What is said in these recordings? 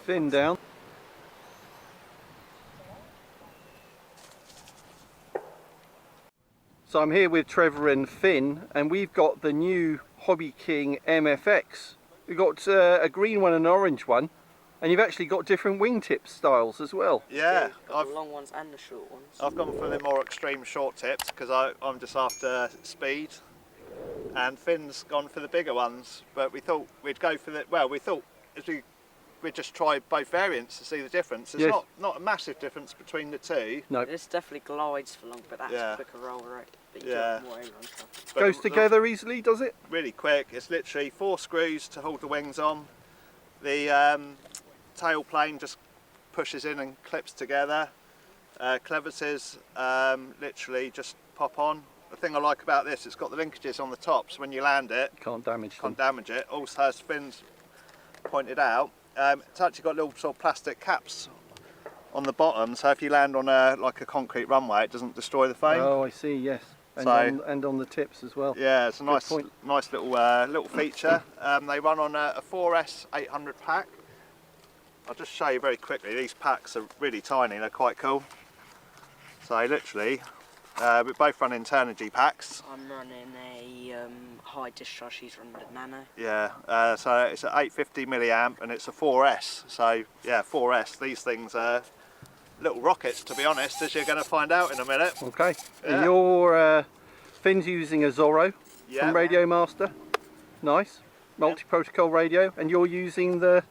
fin down. So I'm here with Trevor and Finn, and we've got the new Hobby King MFX. We've got a green one and an orange one, and you've actually got different wingtip styles as well. Yeah, the long ones and the short ones. I've gone for the more extreme short tips because I'm just after speed, and Finn's gone for the bigger ones. But we thought we'd go for the, well, we thought as we'd just try both variants to see the difference. There's not a massive difference between the two. No. This definitely glides for long, but that's a quicker roll rate. But you Yeah. get more air on top. Goes together easily, does it? Really quick. It's literally 4 screws to hold the wings on. The tail plane just pushes in and clips together. Clevises literally just pop on. The thing I like about this, it's got the linkages on the top, so when you land it, can't damage it. Also, as Finn's pointed out, it's actually got little sort of plastic caps on the bottom, so if you land on like a concrete runway, it doesn't destroy the frame. Oh, I see. Yes, and on the tips as well. Yeah, it's a nice little feature. They run on a 4S 800 pack. I'll just show you very quickly. These packs are really tiny. They're quite cool. So literally, we both run Turnigy packs. I'm running a high discharge. He's running a nano. Yeah, so it's an 850 milliamp and it's a 4S. So yeah, 4S. These things are little rockets, to be honest, as you're going to find out in a minute. Okay. Yeah. Your Finn's using a Zorro from Radio Master. Nice. Multi-protocol radio, and you're using the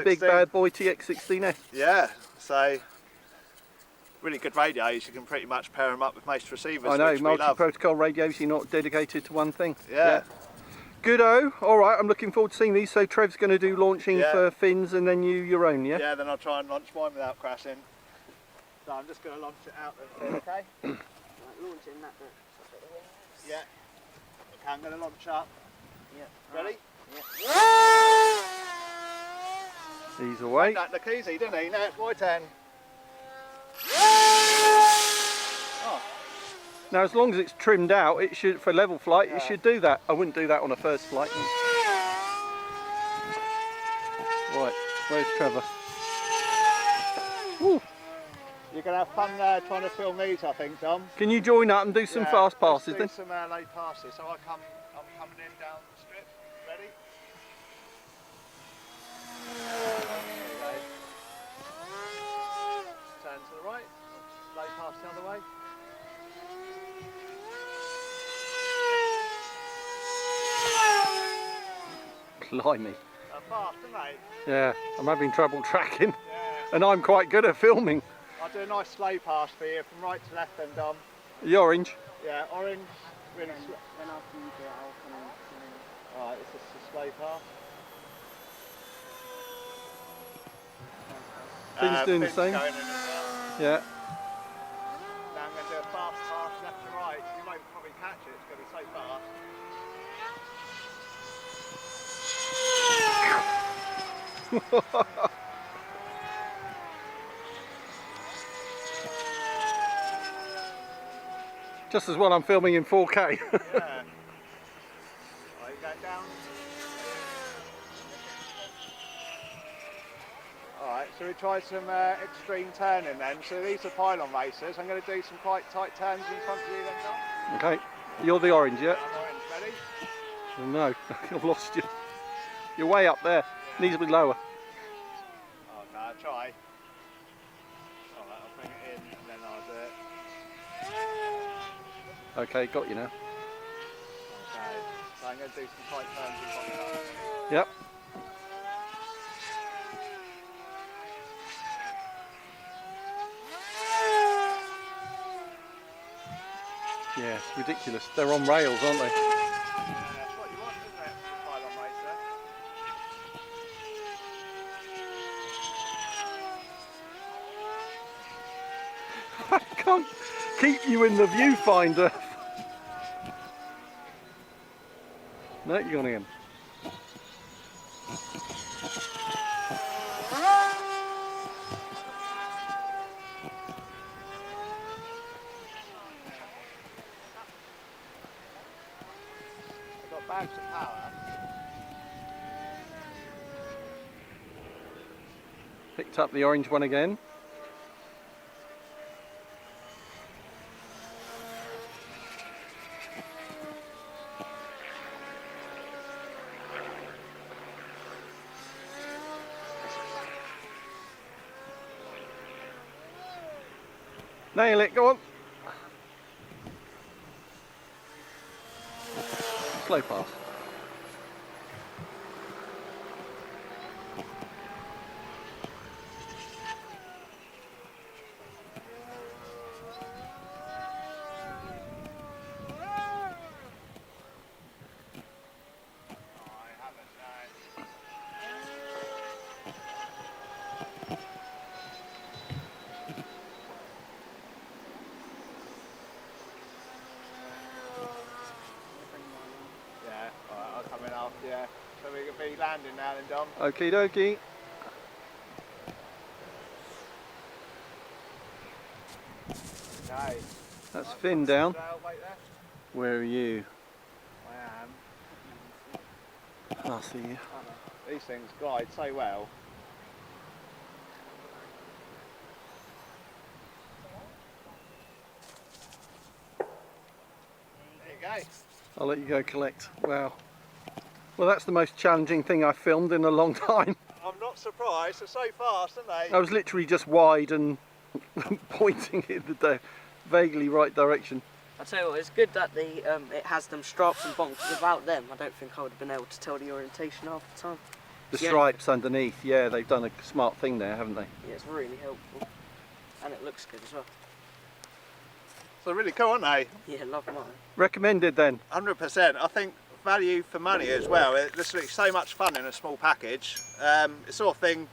big bad boy TX16S. Yeah, so really good radios. You can pretty much pair them up with most receivers. I know, multi-protocol radios, you're not dedicated to one thing. Yeah. Good-o. Alright, I'm looking forward to seeing these. So Trev's going to do launching for Finn's and then you your own, yeah? Yeah, then I'll try and launch mine without crashing. So I'm just going to launch it out then, okay? Right, launch it in that direction. Yeah. Okay, I'm going to launch up. Yeah. Ready? Yeah. He's away. That look easy, didn't he? Now it's my turn. Oh. Now, as long as it's trimmed out, it should, for level flight, it should do that. I wouldn't do that on a first flight. Right, where's Trevor? Woo. You're going to have fun trying to film these, I think, Tom. Can you join up and do some fast passes then? Do some late passes. So I'm coming in down the strip. Ready? Turn to the right. Late pass the other way. Blimey. Fast, isn't they? Yeah, I'm having trouble tracking. And I'm quite good at filming. I'll do a nice slow pass for you from right to left then, Dom. The orange? Yeah, orange. Really slow. Then after you do it, I'll come in. Alright, this is a slow pass. Finn's doing the same. Going in as well. Yeah. Now I'm going to do a fast pass left to right. You won't probably catch it, it's going to be so fast. Just as well I'm filming in 4K. Yeah. Right, you go down. Alright, so we try some extreme turning then. So these are pylon racers. I'm going to do some quite tight turns in front of you then, Dom. Okay, you're the orange, yeah? I'm orange, ready? Oh, no, I've lost you. You're way up there. Needs to be lower. Oh no, try. Alright, I'll bring it in and then I'll do it. Okay, got you now. Okay, so I'm going to do some tight turns in front of you. Yep. Yeah, it's ridiculous. They're on rails, aren't they? That's what you want, isn't it? For a pylon racer. I can't keep you in the viewfinder. No, you're going in. I've got bags of power. Picked up the orange one again. Nail it, go on. Slow pass. Yeah, so we could be landing now then, Dom. Okie dokie. Okay. That's Finn down. Wait there. Where are you? I am. I see you. These things glide so well. There you go. I'll let you go collect. Wow. Well, that's the most challenging thing I've filmed in a long time. I'm not surprised, they're so fast, aren't they? I was literally just wide and pointing in the vaguely right direction. I tell you what, it's good that it has them stripes and bonks. Without them, I don't think I would have been able to tell the orientation half the time. The stripes underneath, yeah, they've done a smart thing there, haven't they? Yeah, it's really helpful. And it looks good as well. So really cool, aren't they? Yeah, love mine. Recommended then? 100%. I think value for money as well. This looks so much fun in a small package. It's the sort of thing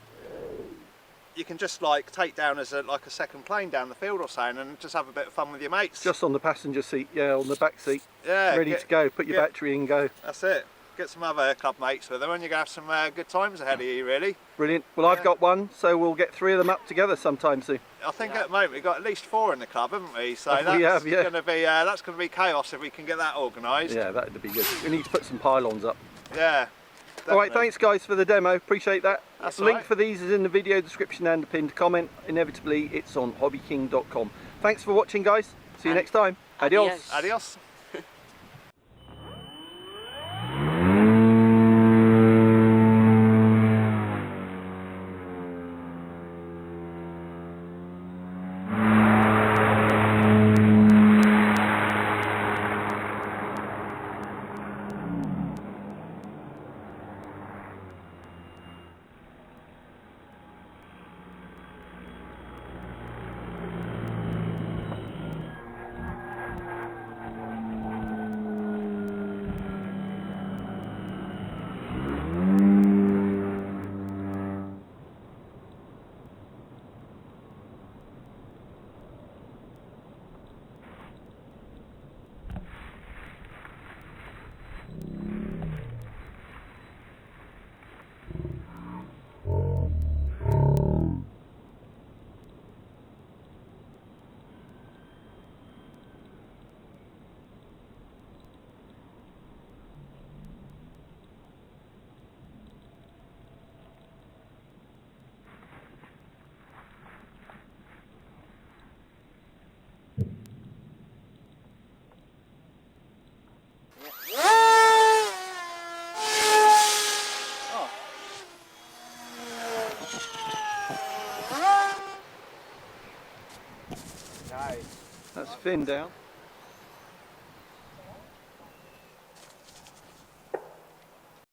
you can just like take down as like a second plane down the field or something and just have a bit of fun with your mates. Just on the passenger seat, yeah, on the back seat. Yeah. Ready to go, put your battery in, go. That's it. Get some other club mates with them and you're going to have some good times ahead of you, really. Brilliant. Well, I've got one, so we'll get 3 of them up together sometime soon. I think at the moment we've got at least 4 in the club, haven't we? So We have, yeah. that's going to be chaos if we can get that organised. Yeah, that would be good. We need to put some pylons up. Yeah. Definitely. All right, thanks guys for the demo. Appreciate that. That's Link right. for these is in the video description and the pinned comment. Inevitably, it's on hobbyking.com. Thanks for watching, guys. See you next time. Adios. Adios. That's Finn down.